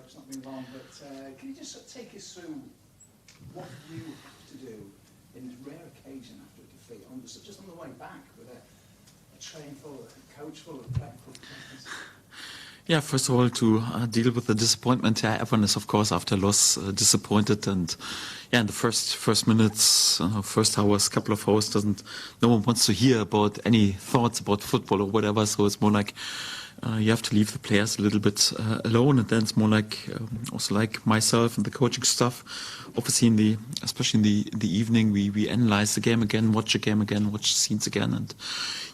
hope it's not been long, but can you just take us through what you have to do in this rare occasion after a defeat, just on the way back with a train full, a coach full of players? Yeah, first of all, to deal with the disappointment. Yeah, everyone is, of course, after a loss, disappointed, and in the first minutes, first hours, couple of hours, no one wants to hear about any thoughts about football or whatever. So it's more like you have to leave the players a little bit alone, and then it's more like also like myself and the coaching staff. Obviously, especially in the evening, we analyze the game again, watch the game again, watch the scenes again, and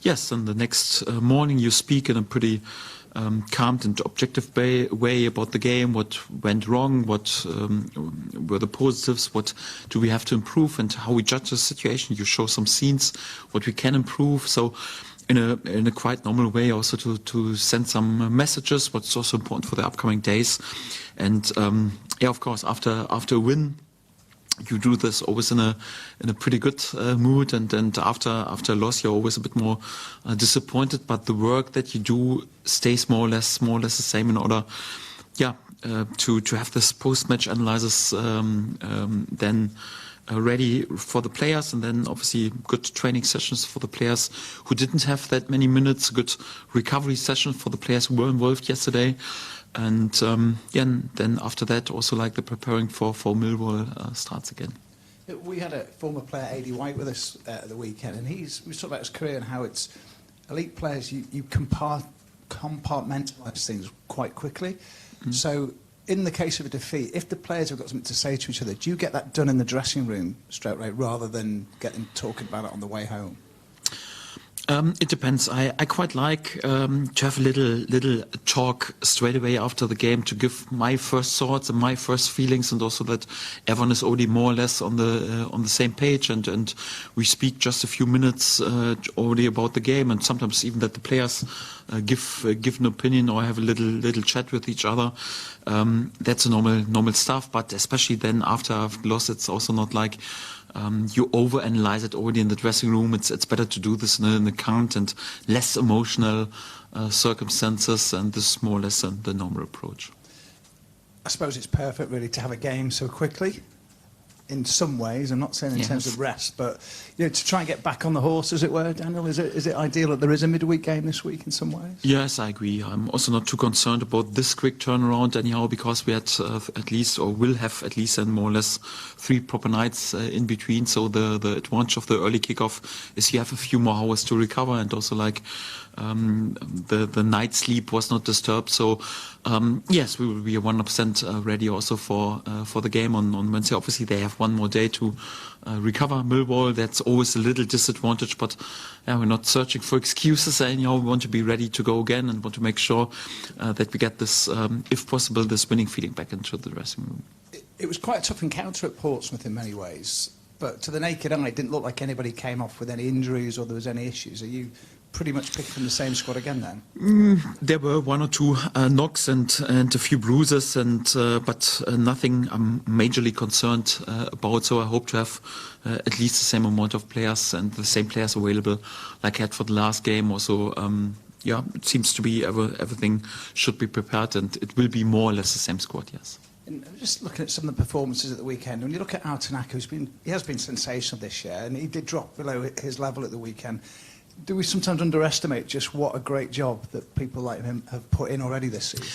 yes, and the next morning you speak in a pretty calm and objective way about the game, what went wrong, what were the positives, what do we have to improve, and how we judge the situation. You show some scenes, what we can improve. So in a quite normal way, also to send some messages, what's also important for the upcoming days. And of course, after a win, you do this always in a pretty good mood, and after a loss you're always a bit more disappointed. But the work that you do stays more or less the same in order, to have this post-match analysis then ready for the players, and then obviously good training sessions for the players who didn't have that many minutes, good recovery session for the players who were involved yesterday. And then after that, also like the preparing for Millwall starts again. We had a former player, A.D. White, with us at the weekend, and we talked about his career and how it's elite players, you compartmentalise things quite quickly. Mm-hmm. So in the case of a defeat, if the players have got something to say to each other, do you get that done in the dressing room straight away rather than get them talking about it on the way home? It depends. I quite like to have a little talk straight away after the game to give my first thoughts and my first feelings, and also that everyone is already more or less on the same page, and we speak just a few minutes already about the game, and sometimes even that the players give an opinion or have a little chat with each other. That's a normal stuff, but especially then after I've lost, it's also not like you overanalyze it already in the dressing room. It's better to do this in a calm and less emotional circumstances, and this is more or less the normal approach. I suppose it's perfect, really, to have a game so quickly. In some ways, I'm not saying in terms of rest, but to try and get back on the horse, as it were. Daniel, is it ideal that there is a midweek game this week in some ways? Yes, I agree. I'm also not too concerned about this quick turnaround anyhow, because we had at least, or will have at least, and more or less 3 proper nights in between. So the advantage of the early kickoff is you have a few more hours to recover, and also like the night sleep was not disturbed. So yes, we will be 100% ready also for the game on Wednesday. Obviously, they have one more day to recover Millwall. That's always a little disadvantage, but we're not searching for excuses anyhow. We want to be ready to go again and want to make sure that we get this, if possible, this winning feeling back into the dressing room. It was quite a tough encounter at Portsmouth in many ways, but to the naked eye, it didn't look like anybody came off with any injuries or there was any issues. Are you pretty much picked from the same squad again then? There were 1 or 2 knocks and a few bruises, but nothing I'm majorly concerned about. So I hope to have at least the same amount of players and the same players available like I had for the last game. Also, it seems to be everything should be prepared, and it will be more or less the same squad, yes. And just looking at some of the performances at the weekend, when you look at Altanaka, he has been sensational this year, and he did drop below his level at the weekend. Do we sometimes underestimate just what a great job that people like him have put in already this season?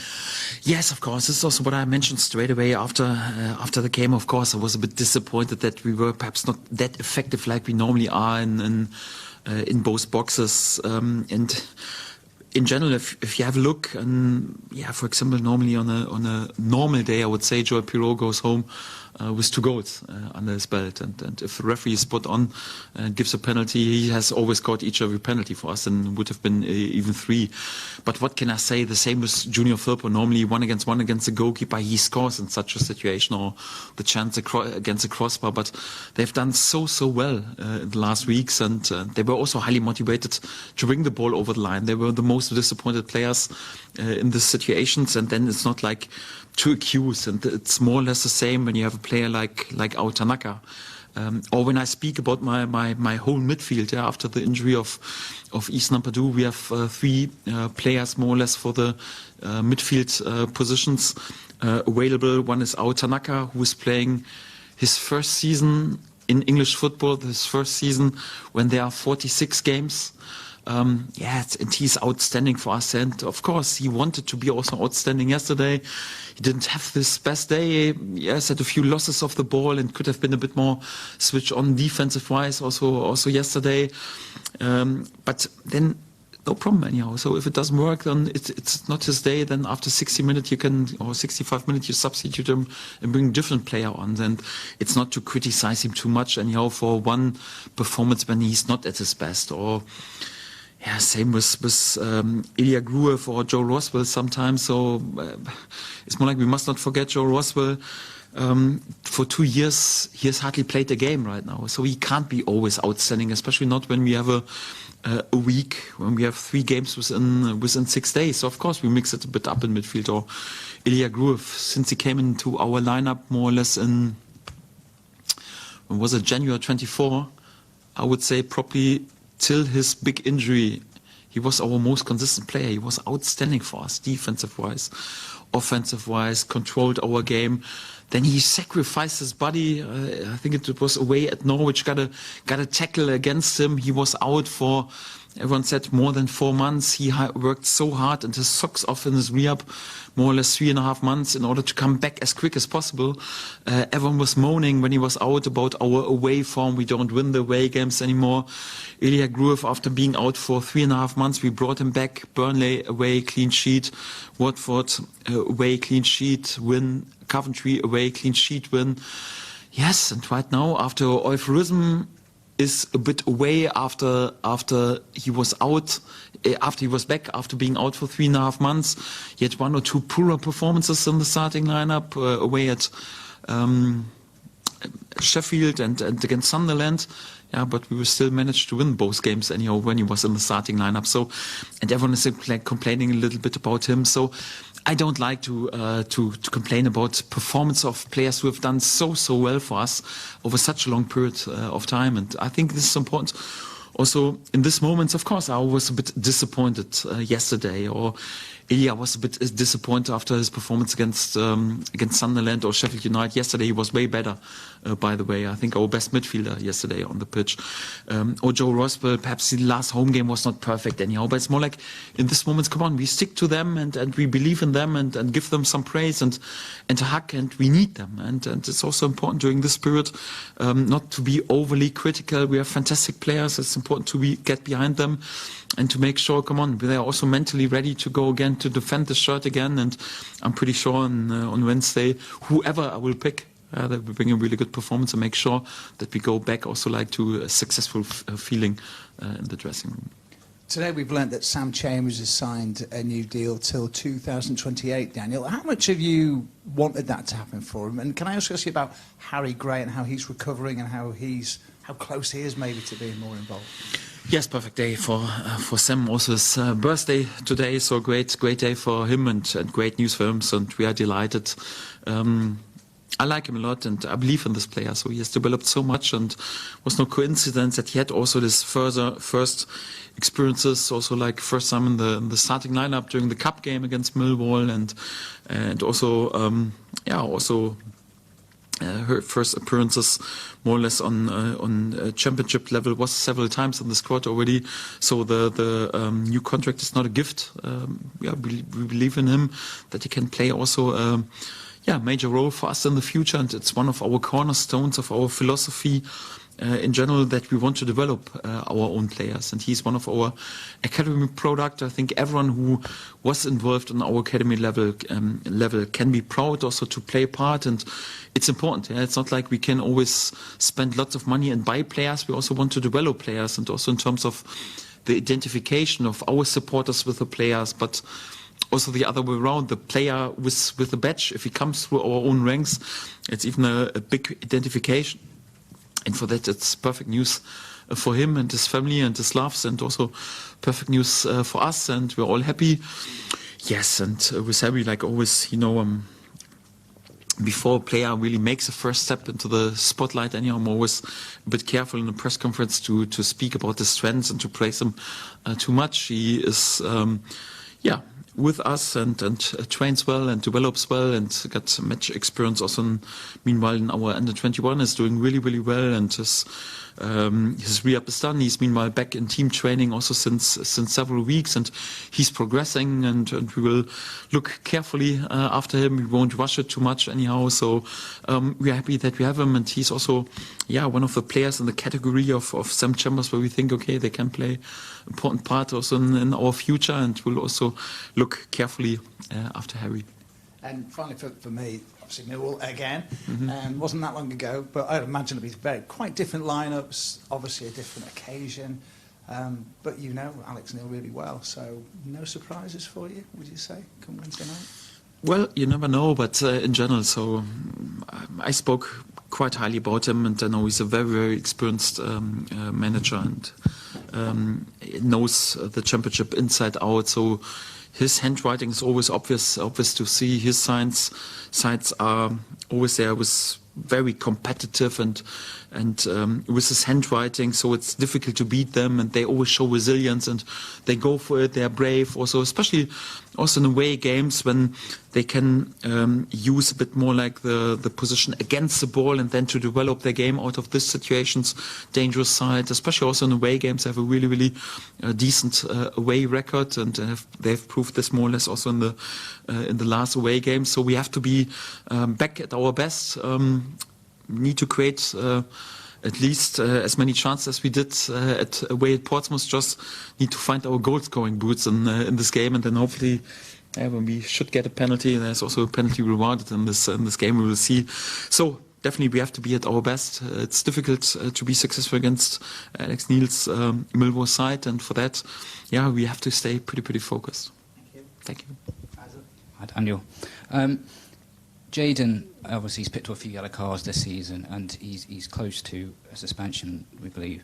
Yes, of course. This is also what I mentioned straight away after the game. Of course, I was a bit disappointed that we were perhaps not that effective like we normally are in both boxes. And in general, if you have a look, and for example, normally on a normal day, I would say Joel Pirot goes home with 2 goals under his belt, and if the referee is spot on and gives a penalty, he has always scored each every penalty for us, and would have been even 3. But what can I say? The same with Junior Firpo. Normally 1-on-1 against the goalkeeper, he scores in such a situation, or the chance against the crossbar. But they've done so well in the last weeks, and they were also highly motivated to bring the ball over the line. They were the most disappointed players in these situations, and then it's not like to accuse, and it's more or less the same when you have a player like Altanaka. Or when I speak about my whole midfield, after the injury of East Nampadu, we have 3 players more or less for the midfield positions available. One is Ao Tanaka, who is playing his first season in English football, his first season when there are 46 games. And he's outstanding for us. And of course, he wanted to be also outstanding yesterday. He didn't have this best day. Yes, had a few losses of the ball and could have been a bit more switch on defensive wise also yesterday. But then no problem anyhow. So if it doesn't work, then it's not his day. Then after 60 minutes, or 65 minutes, you substitute him and bring a different player on. And it's not to criticize him too much anyhow for one performance when he's not at his best. Or same with Ilya Gruev or Joe Roswell sometimes. So it's more like we must not forget Joe Roswell. For 2 years, he has hardly played a game right now. So he can't be always outstanding, especially not when we have a week, when we have 3 games within 6 days. So of course we mix it a bit up in midfield. Or Ilya Gruev, since he came into our lineup more or less in, when was it, January 24, I would say probably till his big injury, he was our most consistent player. He was outstanding for us, defensive-wise, offensive-wise, controlled our game. Then he sacrificed his body. I think it was away at Norwich, got a tackle against him. He was out for, everyone said, more than 4 months. He worked so hard and his socks off in his rehab, more or less 3.5 months, in order to come back as quick as possible. Everyone was moaning when he was out about our away form. We don't win the away games anymore. Ilya Gruev, after being out for 3.5 months, we brought him back. Burnley away, clean sheet. Watford away, clean sheet, win. Coventry away, clean sheet, win. Yes, and right now, after euphorism is a bit away after he was out, after he was back, after being out for 3.5 months. He had 1 or 2 poorer performances in the starting lineup, away at Sheffield and against Sunderland. Yeah, but we will still manage to win both games anyhow when he was in the starting lineup. So, and everyone is complaining a little bit about him. So, I don't like to complain about performance of players who have done so well for us over such a long period of time. And I think this is important. Also, in this moment, of course, I was a bit disappointed yesterday, or Ilya was a bit disappointed after his performance against Sunderland or Sheffield United. Yesterday, he was way better, by the way. I think our best midfielder yesterday on the pitch. Or Joe Roswell, perhaps the last home game was not perfect anyhow, but it's more like in this moment, come on, we stick to them and we believe in them and give them some praise and a hug, and we need them. And it's also important during this period not to be overly critical. We have fantastic players. It's important to get behind them and to make sure, come on, they are also mentally ready to go again, to defend the shirt again. And I'm pretty sure on Wednesday, whoever I will pick, that will bring a really good performance and make sure that we go back also like to a successful feeling in the dressing room. Today we've learnt that Sam Chambers has signed a new deal till 2028, Daniel. How much have you wanted that to happen for him? And can I also ask you about Harry Gray and how he's recovering and how close he is maybe to being more involved? Yes, perfect day for Sam. Also his birthday today, so great day for him and great news for him. And we are delighted. I like him a lot and I believe in this player. So he has developed so much, and it was no coincidence that he had also this first experiences, also like first time in the starting lineup during the cup game against Millwall, and also her first appearances more or less on championship level was several times in the squad already. So the new contract is not a gift. We believe in him that he can play also major role for us in the future, and it's one of our cornerstones of our philosophy in general, that we want to develop our own players, and he's one of our academy product. I think everyone who was involved on our academy level can be proud also to play a part, and it's important. It's not like we can always spend lots of money and buy players. We also want to develop players, and also in terms of the identification of our supporters with the players, but also the other way around, the player with the badge, if he comes through our own ranks, it's even a big identification. And for that, it's perfect news for him and his family and his loves, and also perfect news for us, and we're all happy. Yes, and with Harry, like always, before a player really makes the first step into the spotlight, anyhow, I'm always a bit careful in a press conference to speak about his strengths and to praise him too much. He is, with us and trains well and develops well and got match experience also. Meanwhile, in our under 21 is doing really, really well, and his re-up is done. He's meanwhile back in team training also since several weeks, and he's progressing, and we will look carefully after him. We won't rush it too much anyhow. So we're happy that we have him, and he's also one of the players in the category of Sam Chambers where we think, okay, they can play important part also in our future, and we'll also look carefully after Harry. And finally, for me, obviously Millwall again, and wasn't that long ago, but I'd imagine it'd be quite different lineups, obviously a different occasion, but you know Alex Neil really well, so no surprises for you, would you say, come Wednesday night? Well, you never know, but in general, so I spoke quite highly about him, and I know he's a very, very experienced manager, and knows the championship inside out, so his handwriting is always obvious to see. His sides are always there, was very competitive and with his handwriting, so it's difficult to beat them, and they always show resilience and they go for it. They're brave also, especially also in away games when they can use a bit more like the position against the ball and then to develop their game out of these situations. Dangerous side, especially also in away games, they have a really, really decent away record, and they've proved this more or less also in the last away game. So we have to be back at our best. Need to create at least as many chances as we did away at Portsmouth. Just need to find our goal-scoring boots in this game, and then hopefully when we should get a penalty, there's also a penalty rewarded in this game. We will see. So definitely we have to be at our best. It's difficult to be successful against Alex Neil's Millwall side, and for that, we have to stay pretty focused. Thank you. Hi, Daniel. Jayden, obviously, he's picked up a few yellow cards this season, and he's close to a suspension, we believe.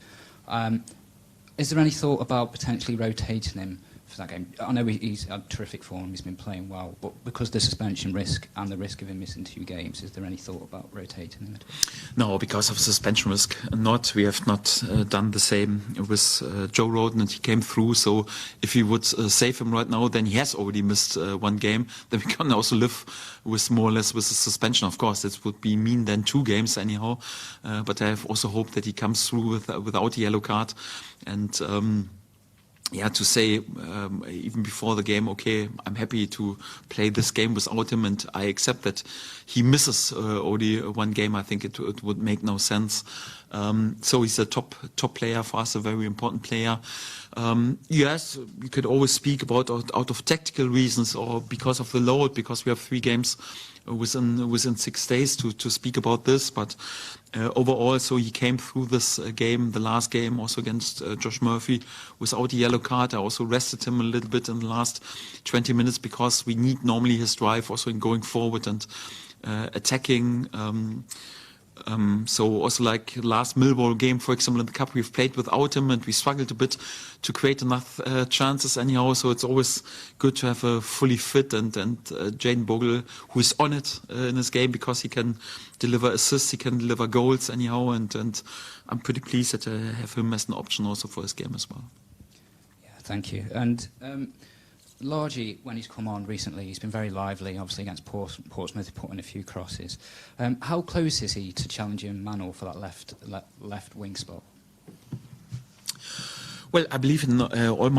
Is there any thought about potentially rotating him for that game? I know he's had terrific form, he's been playing well, but because of the suspension risk and the risk of him missing 2 games, is there any thought about rotating him at all? No, because of suspension risk, not. We have not done the same with Joe Roden, and he came through. So if we would save him right now, then he has already missed 1 game. Then we can also live with more or less with the suspension. Of course, it would be mean then 2 games anyhow. But I have also hoped that he comes through without a yellow card. And to say even before the game, okay, I'm happy to play this game without him, and I accept that he misses only 1 game. I think it would make no sense. So he's a top player for us, a very important player. Yes, you could always speak about out of tactical reasons or because of the load, because we have 3 games within 6 days to speak about this, but overall, so he came through this game, the last game, also against Josh Murphy, without a yellow card. I also rested him a little bit in the last 20 minutes because we need normally his drive also in going forward and attacking. So also like last Millwall game, for example, in the Cup, we've played without him and we struggled a bit to create enough chances anyhow. So it's always good to have a fully fit and Jayden Bogle, who is on it in his game because he can deliver assists, he can deliver goals anyhow. And I'm pretty pleased that I have him as an option also for his game as well. Yeah, thank you. And Largy, when he's come on recently, he's been very lively, obviously against Portsmouth, put in a few crosses. How close is he to challenging Manuel for that left wing spot? Well, I believe in all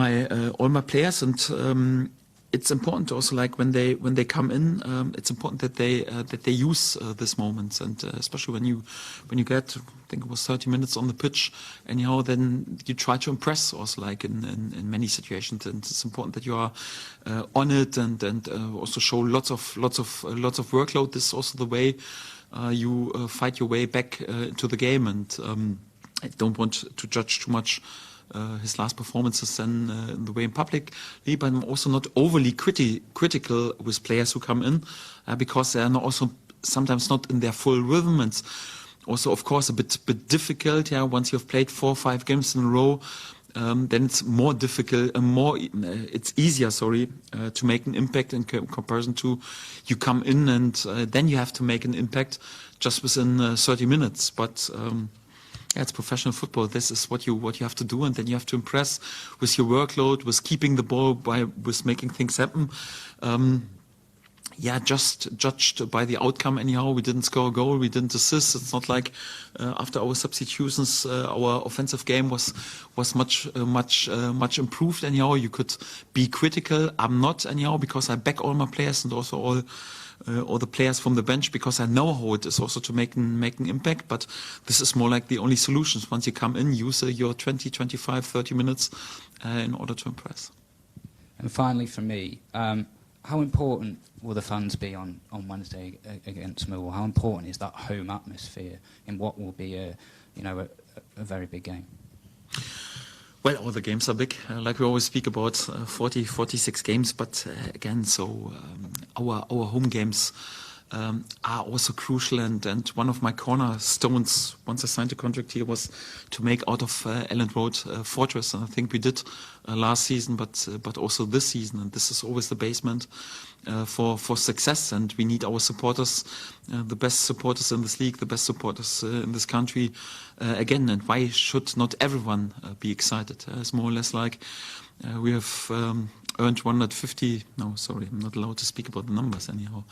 my players, and it's important also, like when they come in, it's important that they use these moments, and especially when you get, I think it was 30 minutes on the pitch, anyhow, then you try to impress also, like in many situations, and it's important that you are on it and also show lots of workload. This is also the way you fight your way back into the game, and I don't want to judge too much his last performances then in the way in public, but I'm also not overly critical with players who come in because they are also sometimes not in their full rhythm, and also of course a bit difficult. Once you've played 4 or 5 games in a row, then it's more difficult, it's easier, to make an impact in comparison to you come in and then you have to make an impact just within 30 minutes. But yeah, it's professional football. This is what you have to do, and then you have to impress with your workload, with keeping the ball, with making things happen. Yeah, just judged by the outcome anyhow. We didn't score a goal, we didn't assist. It's not like after our substitutions, our offensive game was much improved anyhow. You could be critical. I'm not anyhow, because I back all my players and also all the players from the bench, because I know how it is also to make an impact. But this is more like the only solutions. Once you come in, use your 20, 25, 30 minutes in order to impress. And finally, for me, how important will the fans be on Wednesday against Millwall? How important is that home atmosphere in what will be a very big game? Well, all the games are big. Like we always speak about 40, 46 games. But again, so our home games are also crucial. And one of my cornerstones, once I signed a contract here, was to make out of Elland Road fortress. And I think we did last season, but also this season. And this is always the basement for success. And we need our supporters, the best supporters in this league, the best supporters in this country again. And why should not everyone be excited? It's more or less like we have earned 150, no, sorry, I'm not allowed to speak about the numbers anyhow,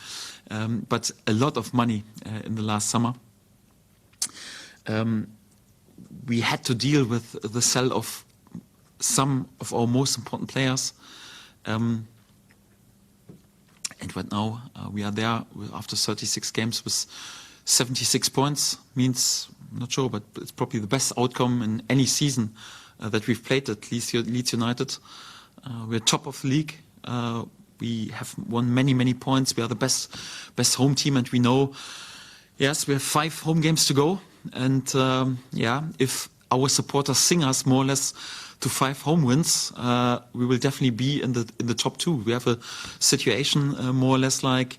but a lot of money in the last summer. We had to deal with the sell of some of our most important players. And right now we are there after 36 games with 76 points. Means, I'm not sure, but it's probably the best outcome in any season that we've played at Leeds United. We're top of the league. We have won many points. We are the best home team, and we know, yes, we have 5 home games to go. And yeah, if our supporters sing us more or less to 5 home wins, we will definitely be in the top 2. We have a situation more or less like,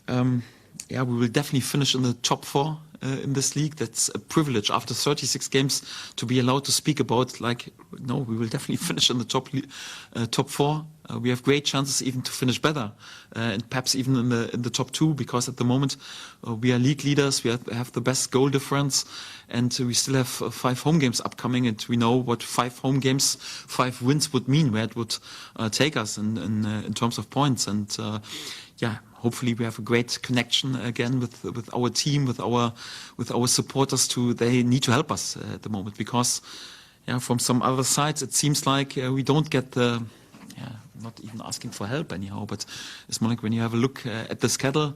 yeah, we will definitely finish in the top 4 in this league. That's a privilege after 36 games to be allowed to speak about. Like, no, we will definitely finish in the top 4. We have great chances even to finish better, and perhaps even in the top 2, because at the moment we are league leaders. We have the best goal difference, and we still have 5 home games upcoming. And we know what 5 home games, 5 wins would mean, where it would take us in terms of points. And yeah, hopefully we have a great connection again with our team, with our supporters. They need to help us at the moment, because yeah, from some other sides it seems like we don't get the, yeah, not even asking for help anyhow, but it's more like when you have a look at the schedule,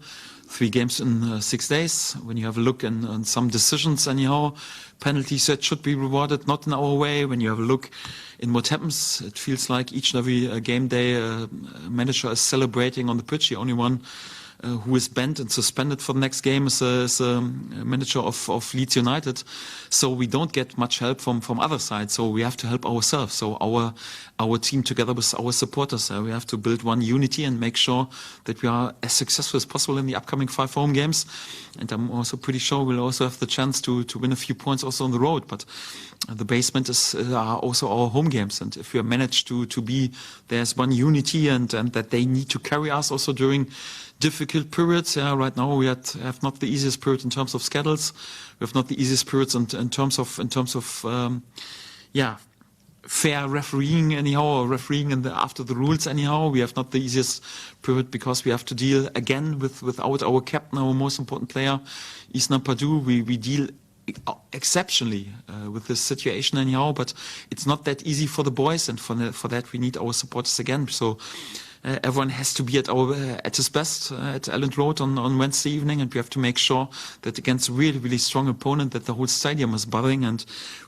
3 games in 6 days. When you have a look on some decisions anyhow, penalties that should be rewarded, not in our way. When you have a look in what happens, it feels like each and every game day manager is celebrating on the pitch. The only one who is banned and suspended for the next game is a manager of Leeds United. So we don't get much help from other sides. So we have to help ourselves. So our team together with our supporters, we have to build one unity and make sure that we are as successful as possible in the upcoming 5 home games. And I'm also pretty sure we'll also have the chance to win a few points also on the road. But the basement are also our home games. And if we manage to be, there's one unity, and that they need to carry us also during difficult periods. Yeah, right now we have not the easiest period in terms of schedules. We have not the easiest periods in terms of yeah, fair refereeing anyhow, or refereeing after the rules anyhow. We have not the easiest period because we have to deal again without our captain, our most important player, Isna Padu. We deal exceptionally with this situation anyhow, but it's not that easy for the boys, and for that we need our supporters again. So everyone has to be at his best at Elland Road on Wednesday evening, and we have to make sure that against a really strong opponent that the whole stadium is buzzing, and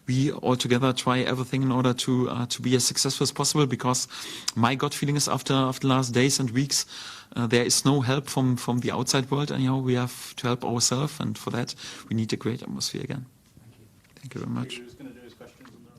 we all together try everything in order to be as successful as possible. Because my gut feeling is after the last days and weeks, there is no help from the outside world anyhow. We have to help ourselves, and for that we need a great atmosphere again. Thank you. Thank you very much. Who's going to do his questions on the